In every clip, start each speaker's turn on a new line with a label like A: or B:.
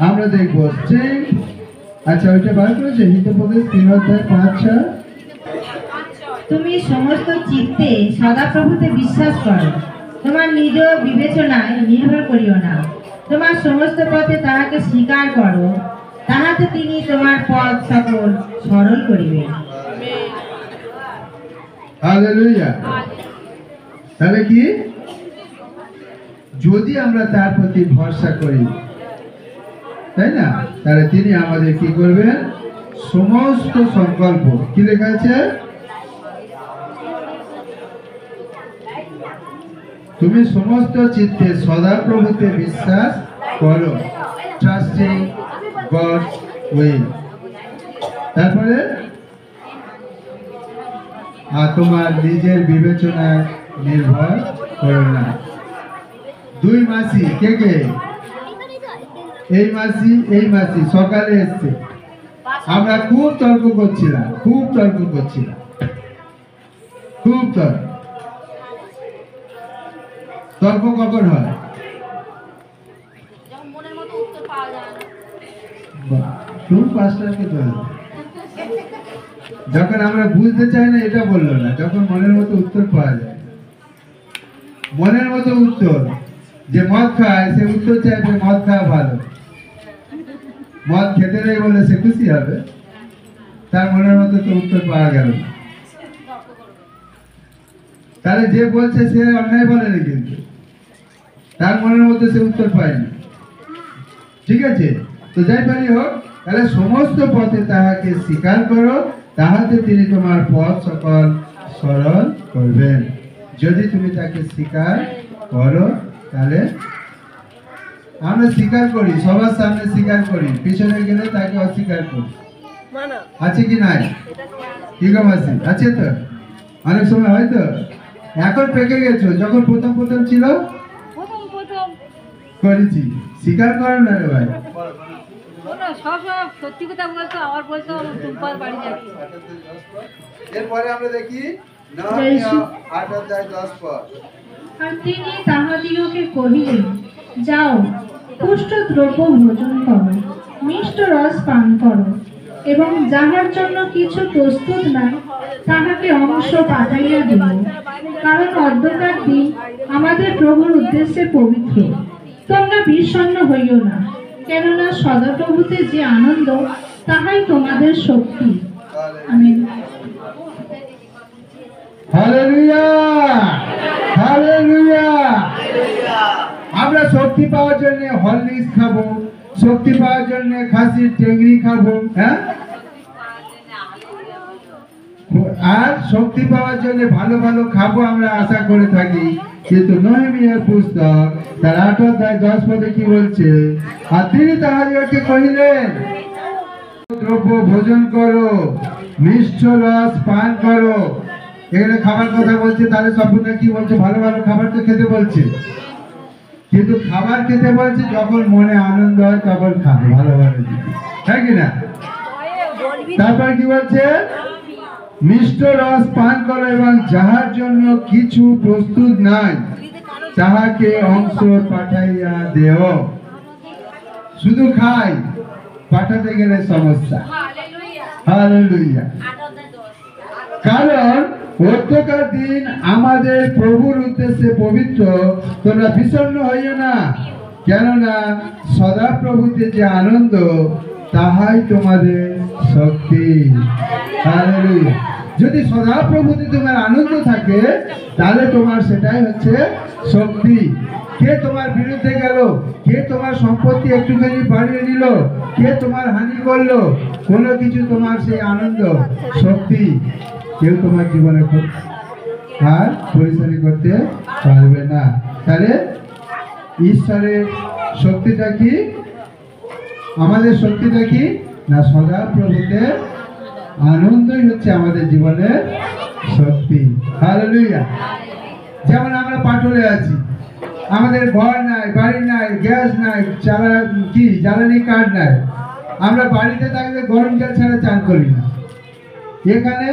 A: আমরা দেখব স্ট্রেংথ। আচ্ছা ওইটা বার করেছে হিতোপদেশ 3:5-6।
B: তুমি সমস্ত চিত্তে সদাপ্রভুতে বিশ্বাস করো, তোমার নিজ বিবেচনায় নির্ভর করিও না, তোমার সমস্ত পথে তাহাকে স্বীকার করো, তাহাতে তিনি তোমার পথ সকল সরল করিবেন।
A: হালেলুয়া। তাহলে কি, যদি আমরা তার প্রতি ভরসা করি, তাই না, তাহলে তিনি আমাদের কি করবেন, সমস্ত সংকল্প, কি লেখা আছে, তুমি সমস্ত চিত্তে সদাপ্রভুতে বিশ্বাস করো, ট্রাস্টিং গড উইল। তারপরে আর তোমার নিজের বিবেচনায় নির্ভর করো না। 2 মাসি কে কে, এই মাসি সকালে এসছে, আমরা খুব তর্ক করছিলাম, খুব তর্ক কখন হয়, খুব পাঁচটাকে যখন আমরা বুঝতে চাই না, এটা বললো না, যখন মনের মতো উত্তর পাওয়া যায়। মনের মতো উত্তর, যে মদ খায় সে উত্তর চাইবে মদ খাওয়া ভালো, মদ খেতে নেই বলে সে খুশি হবে, তার মনের মতো তো উত্তর পাওয়া গেল না। তাহলে যে বলছে সে অন্যায় বলেনি, কিন্তু তার মনের মধ্যে সে উত্তর পায়নি। ঠিক আছে, তো যাই পারি হোক, তাহলে সমস্ত পথে তাহাকে স্বীকার করো, তাহাতে তিনি তোমার পথ সকল সরল করবেন। যদি তুমি তাকে স্বীকার করো, তাহলে আমরা স্বীকার করি, সবার সামনে স্বীকার করি, পিছনে গেলে তাকে অস্বীকার করি, আছে কি নাই, কি গো মাসি, আছে তো, অনেক সময় হয়তো। এখন পেকে গেছো, যখন প্রথম ছিল করেছি, স্বীকার করো না রে ভাই।
C: সত্যি কথা বলতো, আবার বলতো টুম্পার বাড়ি যাচ্ছি।
A: এরপরে আমরা দেখি 9:8-10 পদ।
B: আর তিনি তাহাদিগকে কহিলেন, যাও, পুষ্ট দ্রব্য ভোজন করো, মিষ্ট রস পান করো, এবং যাহার জন্য কিছু প্রস্তুত নাই তাহাকে অংশ পাঠাইয়া দিল, কারণ অধ্যকার দিন আমাদের প্রভুর উদ্দেশ্যে পবিত্র। তোমরা বিষণ্ণ হইও না, কেননা সদাপ্রভুতে যে আনন্দ, তাহাই তোমাদের শক্তি। আমেন।
A: Hallelujah, hallelujah. আমরা শক্তি পাওয়ার জন্য হরলিক্স খাবো, শক্তি পাওয়ার জন্য খাসির টেংরি খাবো, হ্যাঁ, আর শক্তি পাওয়ার জন্য ভালো ভালো খাবো আমরা আশা করে থাকি। কিন্তু নেহেমিয়ার পুস্তক তার 8:10 পদে কি বলছে, আর তিনি তাহাদিগকে কহিলেন, দ্রব্য ভোজন করো, মিষ্ট রস পান করো। এখানে খাবার কথা বলছে, তাহলে সম্পূর্ণ কি বলছে, ভালো ভালো খাবার তো খেতে বলছে, কিন্তু খাবার খেতে বলছে যখন মনে আনন্দ হয় তখন খাবে ভালো ভালো, হ্যাঁ কি না। তারপর কি বলছে, মিষ্ট রস পান করো, এবং যাহার জন্য কিছু প্রস্তুত নাই তাহাকে অংশ পাঠাইয়া দেও। শুধু খাই, পাঠাতে গেলে সমস্যা। হালেলুয়া। কারণ অধ্যকার দিন আমাদের প্রভুর উদ্দেশ্যে পবিত্র, তোমরা বিষণ্ণ হইও না, কেননা সদাপ্রভুতে যে আনন্দ, তাহাই তোমাদের শক্তি। হালেলুয়া। যদি সদাপ্রভুতে তোমার আনন্দ থাকে, তাহলে তোমার সেটাই হচ্ছে শক্তি। কে তোমার বিরুদ্ধে গেল, কে তোমার সম্পত্তি একটুখানি বাড়িয়ে নিল, কে তোমার হানি করলো, কোনো কিছু তোমার সেই আনন্দ শক্তি কেউ তোমার জীবনে আর পরিচালনা করতে পারবে না। তাহলে ঈশ্বরের শক্তিটা কি, আমাদের শক্তিটা কি না, সদাপ্রভুতে আনন্দই হচ্ছে আমাদের জীবনের শক্তি। হালেলুয়া। যেমন আমরা পাটলে আছি, আমাদের ঘর নাই, বাড়ি নাই, গ্যাস নাই, জ্বালানি কাঠ নাই, আমরা বাড়িতে থাকলে গরম জল ছাড়া চান করি না। এখানে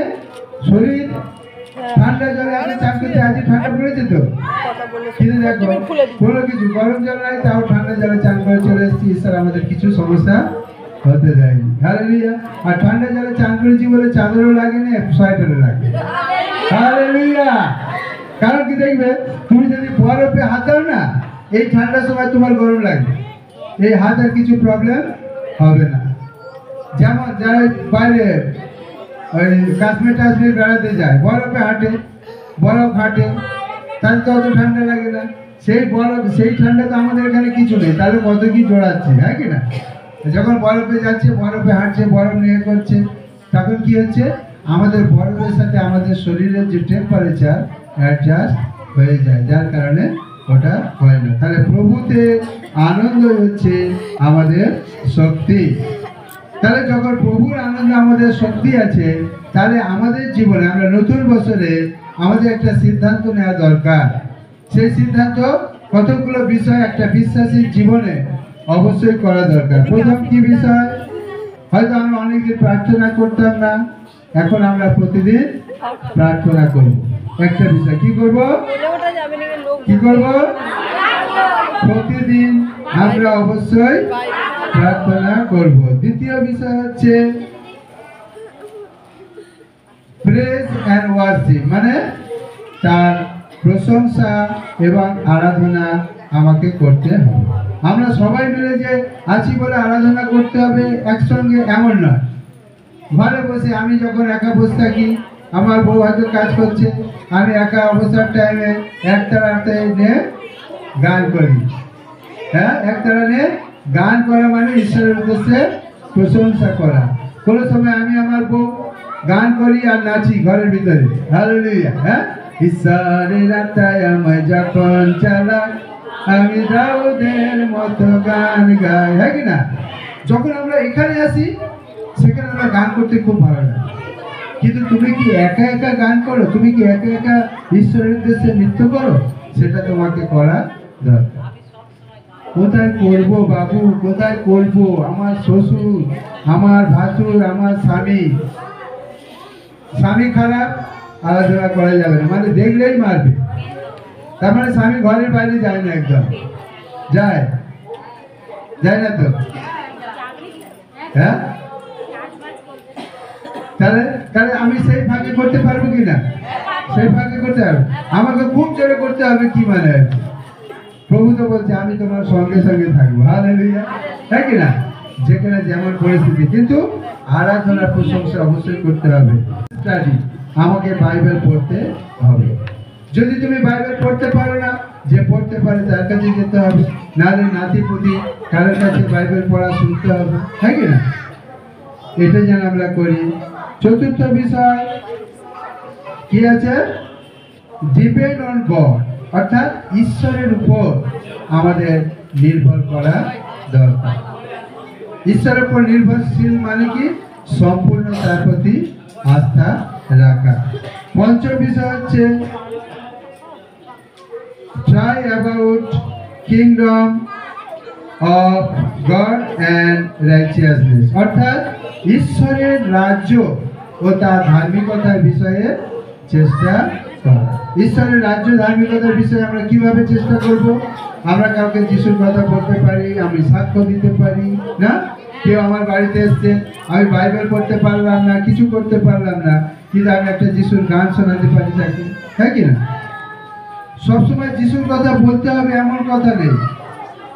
A: শরীর ঠান্ডা জলে আমরা চান করতে আজকে ঠান্ডা পড়েছে তো, কিন্তু দেখো কোনো কিছু গরম জল নাই, তাও ঠান্ডা জলে চান করে চলে এসেছি। ঈশ্বর আমাদের কিছু সমস্যা হতে দেয়নি। হালেলুয়া। আর ঠান্ডা জলে চান করেছি বলে চাদরও লাগেনি, সোয়েটারও লাগে। হালেলুয়া। কারণ কি দেখবে, তুমি যদি বরফে হাত দাও না, এই ঠান্ডার সময় তোমার গরম লাগবে, এই হাতের কিছু প্রবলেম হবে না। যেমন যারা বাইরে ওই কাশ্মীর টাশ্মীর বেড়াতে যায়, বরফে হাঁটে, বরফ হাঁটে, তাহলে তো অত ঠান্ডা লাগে না। সেই বরফ, সেই ঠান্ডা তো আমাদের এখানে কিছু নেই, তাহলে কত কি জোড়াচ্ছে, হ্যাঁ কি না? যখন বরফে যাচ্ছে, বরফে হাঁটছে, বরফ নিয়ে করছে, তখন কি হচ্ছে, আমাদের বরফের সাথে আমাদের শরীরের যে টেম্পারেচার অ্যাডজাস্ট হয়ে যায়, যার কারণে ওটা হয় না। তাহলে প্রভুতে আনন্দ হচ্ছে আমাদের শক্তি। তাহলে যখন প্রভুর আনন্দ আমাদের শক্তি আছে, তাহলে আমাদের জীবনে আমরা নতুন বছরে আমাদের একটা সিদ্ধান্ত নেওয়া দরকার। সেই সিদ্ধান্ত কতগুলো বিষয় একটা বিশ্বাসীর জীবনে অবশ্যই করা দরকার। প্রথম কি বিষয়? হয়তো আমরা অনেকদিন প্রার্থনা করতাম না, এখন আমরা প্রতিদিন প্রার্থনা করব। একটা বিষয় কি করব? কি করব? প্রতিদিন আমরা অবশ্যই প্রার্থনা করব। দ্বিতীয় বিষয় হচ্ছে প্রেজ এন্ড ওয়ার্শিপ, মানে তার প্রশংসা এবং আরাধনা আমাকে করতে হবে। আমরা সবাই মিলে যে আছি বলে আরাধনা করতে হবে একসঙ্গে, এমন নয়। ঘরে বসে আমি যখন একা বসে থাকি, আমার বউ হয়তো কাজ করছে, আমি একা অবসর টাইমে একতারাতে নিয়ে গান করি। হ্যাঁ, একতারা নিয়ে গান করা মানে ঈশ্বরের উদ্দেশ্যে প্রশংসা করা। কোনো সময় আমি আমার বউ গান করি আর নাচি ঘরের ভিতরে। হালেলুয়া। হ্যাঁ, ঈশ্বরের আত্মায় আমায় যখন চালায়, আমি দাউদের মতো গান গাই, হ্যাঁ কি না? যখন আমরা এখানে আসি, সেখানে আমরা গান করতে খুব ভালো লাগে। কিন্তু তুমি কি একা একা গান করো? তুমি কি একা একা ঈশ্বরের উদ্দেশ্যে নৃত্য করো? সেটা তোমাকে করা দরকার। কোথায় করব বাবু, কোথায় করব? আমার শ্বশুর, আমার ভাসুর, আমার স্বামী, স্বামী খারাপ, আলোচনা করা যাবে না, মানে দেখলেই মারবে। তার মানে স্বামী ঘরের বাইরে যায় না, একদম যায় যায় না তো? হ্যাঁ, তাহলে তাহলে আমি সেই ভাগে করতে পারবো কিনা? সেই ভাগে করতে হবে, আমাকে খুব জোরে করতে হবে। কি মানে আছে? প্রভু তো বলছে আমি তোমার সঙ্গে সঙ্গে থাকবো। হালেলুয়া। তাই কি না? যেখানে যেমন পরিস্থিতি, কিন্তু আরাধনা প্রশংসা অবশ্যই করতে হবে। স্টাডি, আমাকে বাইবেল পড়তে হবে। যদি তুমি বাইবেল পড়তে পারো না, যে পড়তে পারে তার কাছে যেতে হবে, নাহলে নাতিপুতি কারোর কাছে বাইবেল পড়া শুনতে হবে, তাই কি না? এটা যেন আমরা করি। চতুর্থ বিষয় কি আছে? ডিপেন্ড অন গড, অর্থাৎ ঈশ্বরের উপর আমাদের নির্ভর করা দরকার। ঈশ্বরের উপর নির্ভরশীল মানে কি? সম্পূর্ণ তার প্রতি আস্থা রাখা। পঞ্চম বিষয় হচ্ছে try about kingdom of god and righteousness, অর্থাৎ ঈশ্বরের রাজ্য ও তার ধার্মিকতার বিষয়ে চেষ্টা করা। ঈশ্বরের রাজ্য ধার্মিকতার বিষয়ে আমরা কিভাবে চেষ্টা করব? আমরা কাউকে যিশুর কথা বলতে পারি, আমি সাক্ষ্য দিতে পারি না। কেউ আমার বাড়িতে এসছে, আমি বাইবেল পড়তে পারলাম না, কিছু করতে পারলাম না, কিন্তু আমি একটা যিশুর গান শোনাতে পারি তাকে, হ্যাঁ কি না? সবসময় যিশুর কথা বলতে হবে এমন কথা নেই।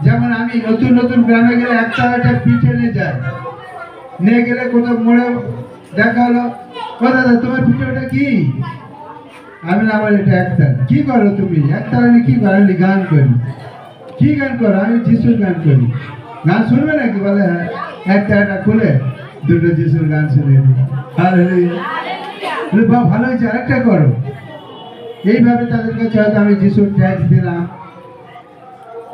A: যেমন আমি নতুন নতুন গ্রামে গেলে একটা পিঠে নিয়ে যাই, নিয়ে গেলে কোথাও মোড়ে দেখা হলো, ও দাদা তোমার পিঠেটা কি? আমি না, আমার এটা একতারা। কি করো তুমি? একতারা আমি কি করো? আমি গান করি। কি গান করো? আমি যিশুর গান করি। গান শুনবে নাকি? বলে হ্যাঁ। একতারাটা খুলে দুটো যিশুর গান শুনে ভালো হয়েছে, আরেকটা করো। এইভাবে তাদের কাছে হয়তো আমি যিশুর ট্যাক্স দিলাম।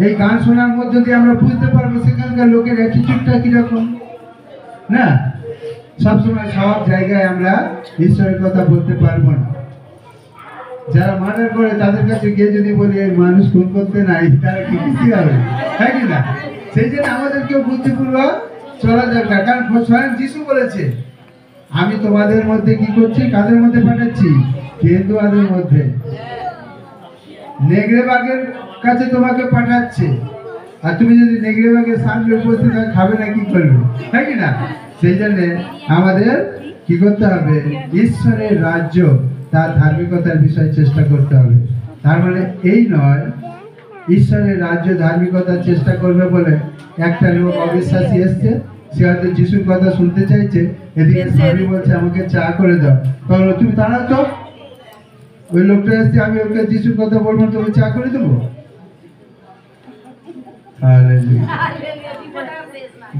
A: এই গান শোনার মধ্য দিয়ে আমরা বুঝতে পারবো সেখানকার লোকের অ্যাটিটিউডটা কিরকম। না, সবসময় সব জায়গায় আমরা ঈশ্বরের কথা বলতে পারবো না। যারা মার্ডার করে তাদের কাছে গিয়ে যদি বলি এই মানুষ খুন করতে নাই, তারা কি খুশি হবে? হ্যাঁ কি না? সেই জন্য আমাদেরকেও বুদ্ধিপূর্বক চলা দরকার। কারণ স্বয়ং যিশু বলেছে, আমি তোমাদের মধ্যে কি করছি? কাদের মধ্যে পাঠাচ্ছি? কেন্দুয়াদের মধ্যে নেগড়ে বাঘের কাছে তোমাকে পাঠাচ্ছে, আর তুমি যদি নেগড়ে বাঘের সামনে উপস্থিত হয় খাবে না কি করবে, তাই কি না? সেই জন্য আমাদের কি করতে হবে? ঈশ্বরের রাজ্য, তার ধার্মিকতার বিষয়ে চেষ্টা করতে হবে। তার মানে এই নয় ঈশ্বরের রাজ্য ধার্মিকতার চেষ্টা করবে বলে একটা লোক অবিশ্বাসী এসছে, সে হয়তো যিশুর কথা শুনতে চাইছে, এদিকে স্বামী বলছে আমাকে চা করে দাও, তখন তুমি দাঁড়াও তো, ওই লোকটা এসছে, আমি ওকে যিশুর কথা বলবো, তুমি চা করে দেবো?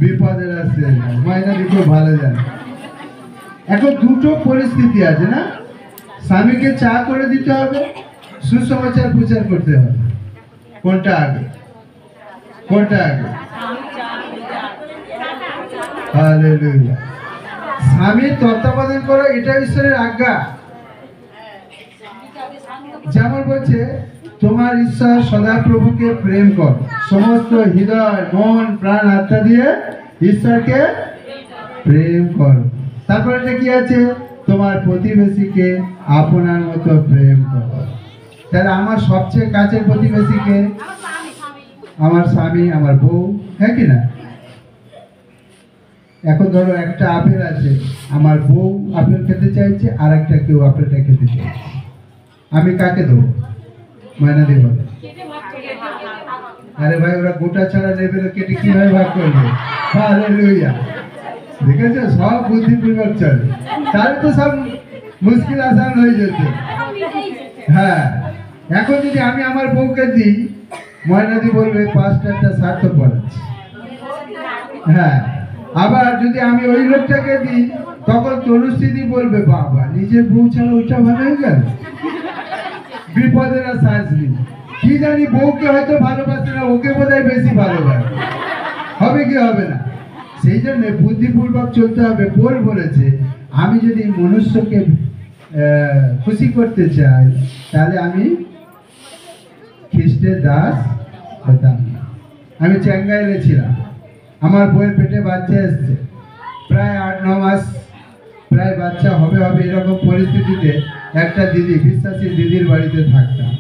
A: বিপদের আসছে ময়না খুব ভালো জানে। এখন দুটো পরিস্থিতি আছে না, স্বামীকে চা করে দিতে হবে, সুসমাচার প্রচার করতে হবে, কোনটা আগে? কোনটা আগে? হালেলুয়া। স্বামীর তত্ত্বাবধান করো, এটা ঈশ্বরের আজ্ঞা। যেমন বলছে তোমার ঈশ্বর সদাপ্রভুকে প্রেম কর, সমস্ত হৃদয় মন প্রাণ আত্মা দিয়ে ঈশ্বরকে প্রেম কর। তারপরে এটা কি আছে? তোমার প্রতিবেশীকে আপনার মতো প্রেম কর। তাহলে আমার সবচেয়ে কাছের প্রতিবেশীকে আমার স্বামী, আমার বউ, হ্যাঁ কি না? এখন ধরো একটা আপেল আছে, আমার বউ আপেল খেতে চাইছে, আর একটা কেউ আপেলটা খেতে চাইছে, আমি কাকে দেবো? মায়না দেব? আরে ভাই, ওরা গোটা ছাড়া নেবে, কেটে কিভাবে ভাগ করবে? হালেলুয়া। দেখেছো, সব বুদ্ধিপূর্বক চলে, তাহলে তো সব মুশকিল আসান হয়ে যেত। হ্যাঁ, এখন যদি আমি আমার বউকে দিই, ময়নাদি বলবে পাঁচটা স্বার্থ পড়াচ্ছে। হ্যাঁ, আবার যদি আমি ওই লোকটাকে দিই, তখন তনুশ্রী বলবে বাবা নিজের বউ ছাড়া ওইটা ভালো হয়ে গেল, বিপদের আর সাজ নেই। কি জানি বউকে হয়তো ভালোবাসে না, ওকে বোধহয় বেশি ভালোবাসে, হবে কি হবে না? সেই জন্য বুদ্ধিপূর্বক চলতে হবে। পোল বলেছে আমি যদি মনুষ্যকে খুশি করতে চাই, তাহলে আমি খ্রিস্টের দাস হতাম না। আমি চেঙ্গাইলে ছিলাম, আমার বউয়ের পেটে বাচ্চা এসছে, প্রায় 8-9 মাস, প্রায় বাচ্চা হবে হবে এরকম পরিস্থিতিতে একটা দিদি, বিশ্বাসী দিদির বাড়িতে থাকতাম।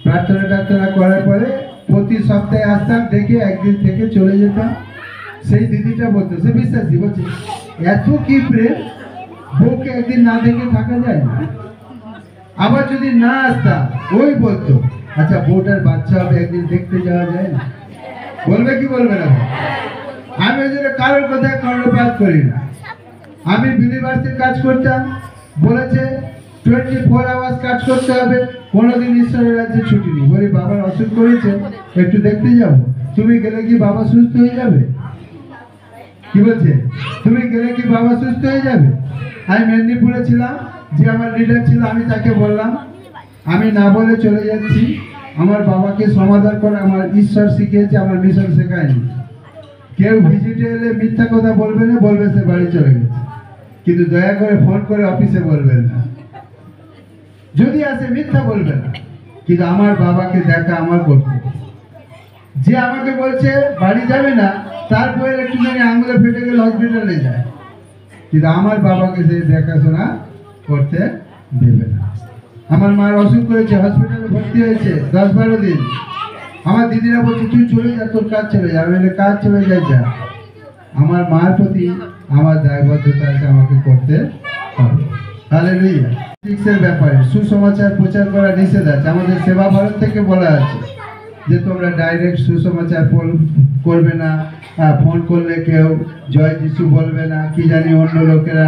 A: প্রার্থনা করার পরে প্রতি সপ্তাহে আসতাম, দেখে একদিন থেকে চলে যেতাম। সেই দিদিটা বলতো, সে বিশ্বাসী, বলছে এত কি প্রেম, বউকে একদিন না দেখে থাকা যায় না। আবার যদি না আসতাম, ওই বলতো আচ্ছা বউটার বাচ্চা হবে, একদিন দেখতে যাওয়া যায় না? বলবে কি বলবে না? আমি ওই জন্য কারোর কথায় কর্ণপাত করি না। আমি ইউনিভার্সিটির কাজ করতাম, বলেছে 24 আওয়ার্স কাজ করতে হবে, কোনোদিন ঈশ্বরের রাজ্যে ছুটি নেই। বলি বাবার অসুখ করেছে, একটু দেখতে যাবো। তুমি গেলে কি বাবা সুস্থ হয়ে যাবে? কি বলছে? তুমি গেলে কি বাবা সুস্থ হয়ে যাবে? আমি মেদিনীপুরে ছিলাম, যে আমার লিডার ছিল, আমি তাকে বললাম আমি না বলে চলে যাচ্ছি, আমার বাবাকে সমাধান করে আমার ঈশ্বর শিখিয়েছে, আমার মিশন শেখায়নি। কেউ ভিজিটে এলে মিথ্যা কথা বলবে না, বলবে সে বাড়ি চলে গেছে, কিন্তু দয়া করে ফোন করে অফিসে বলবেন না। যদি আসে মিথ্যা বলবে না, কিন্তু আমার বাবাকে দেখা আমার কর্তব্য। যে আমাকে বলছে বাড়ি যাবে না, তারপরে একটুখানি আঙুলে ফেটে গেলে হসপিটালে যায়, কিন্তু আমার বাবাকে সে দেখাশোনা করতে দেবে না। আমার মার অসুখ করেছে, হসপিটালে ভর্তি হয়েছে 10-12 দিন। আমার দিদিরা বলছে তুই চলে যা, তোর কাজ চলে যা। আমি বলে কাজ চলে যায়, যা, আমার মার প্রতি আমার দায়বদ্ধতা আছে, আমাকে করতে হবে। হালেলুয়া। এর ব্যাপারে সুসমাচার প্রচার করা নিষেধ আছে। আমাদের সেবা ভারত থেকে বলা আছে যে তোমরা ডাইরেক্ট সুসমাচার করবে না, ফোন করলে কেউ জয় যিশু বলবে না, কি জানি অন্য লোকেরা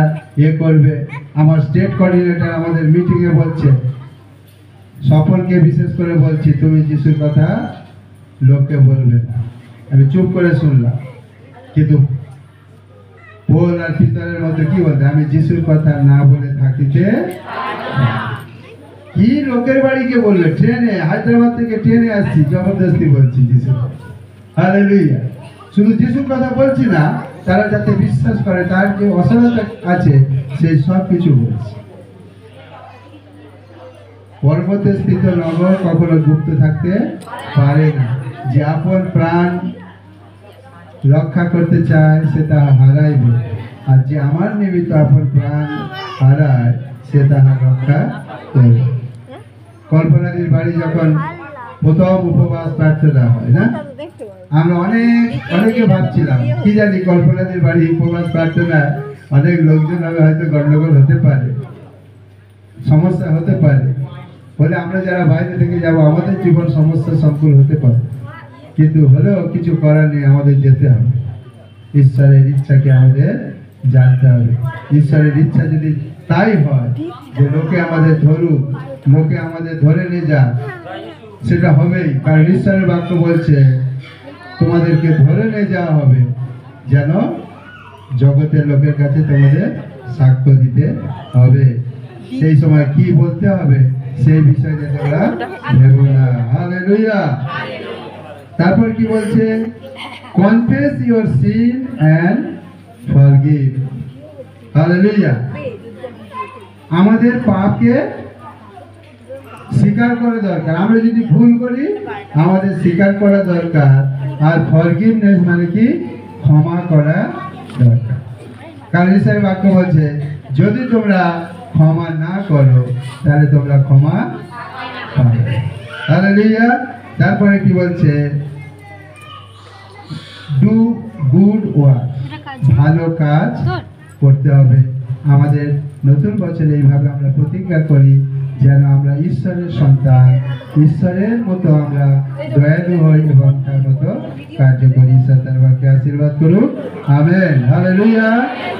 A: করবে। আমার স্টেট কোঅর্ডিনেটর আমাদের মিটিংয়ে বলছে, সফলকে বিশেষ করে বলছি তুমি যিশুর কথা লোককে বলবে না। আমি চুপ করে শুনলাম, কিন্তু পোল আর পিতলের মধ্যে কি বলতে, আমি যিশুর কথা না বলে থাকিতে। কি লোকের বাড়িকে বলবে? ট্রেনে, হায়দ্রাবাদ থেকে ট্রেনে আসছি, জবরদস্তি বলছি যিশু। হালেলুয়া। শুধু যিশুর কথা বলছি না, তারা যাতে বিশ্বাস করে তার যে অসারতা আছে সেই সব কিছু বলছি। পর্বতে স্থিত নগর কখনো গুপ্ত থাকতে পারে না। যে আপন প্রাণ রক্ষা করতে চায় সে তা হারাইবে, আর যে আমার নিমিত্ত আপন প্রাণ হারায় সে তাহার রক্ষা করবে। কল্পনাদির বাড়ি যখন প্রথম উপবাস প্রার্থনা হয় না, আমরা অনেকে ভাবছিলাম কি জানি কল্পনাদির বাড়ি উপবাস প্রার্থনা অনেক লোকজন হবে, হয়তো গন্ডগোল হতে পারে, সমস্যা হতে পারে বলে আমরা যারা বাইরে থেকে যাব আমাদের জীবন সমস্যা সংকুল হতে পারে, কিন্তু হলেও কিছু করার নেই, আমাদের যেতে হবে। ঈশ্বরের ইচ্ছাকে আমাদের জানতে হবে। ঈশ্বরের ইচ্ছা যদি তাই হয় যে লোকে আমাদের ধরুক, লোকে আমাদের ধরে নিয়ে যাক, সেটা হবেই। কারণ ঈশ্বরের বাক্য বলছে তোমাদেরকে ধরে নিয়ে যাওয়া হবে যেন জগতের লোকের কাছে তোমাদের সাক্ষ্য দিতে হবে। সেই সময় কি বলতে হবে সেই বিষয়ে তোমরা ভেবো না। হালেলুয়া। তারপর কি বলছে? Confess your sin and forgive. Hallelujah. আমাদের পাপকে স্বীকার করা দরকার। আমরা যদি ভুল করি আমাদের স্বীকার করা দরকার। আর ফরগিভনেস মানে কি? ক্ষমা করা দরকার। কারণ ঈশ্বরের বাক্য বলছে যদি তোমরা ক্ষমা না করো তাহলে তোমরা ক্ষমা পাবে। হালেলুয়া। তারপরে কি বলছে? ডু গুড ওয়ার্ক, ভালো কাজ করতে হবে। আমাদের নতুন বছরে এইভাবে আমরা প্রতিজ্ঞা করি যেন আমরা ঈশ্বরের সন্তান, ঈশ্বরের মতো আমরা দয়ালু হই এবং তার মতো কার্য করি। ঈশ্বর তার বাক্যে আশীর্বাদ করুন। আমেন। হালেলুয়া।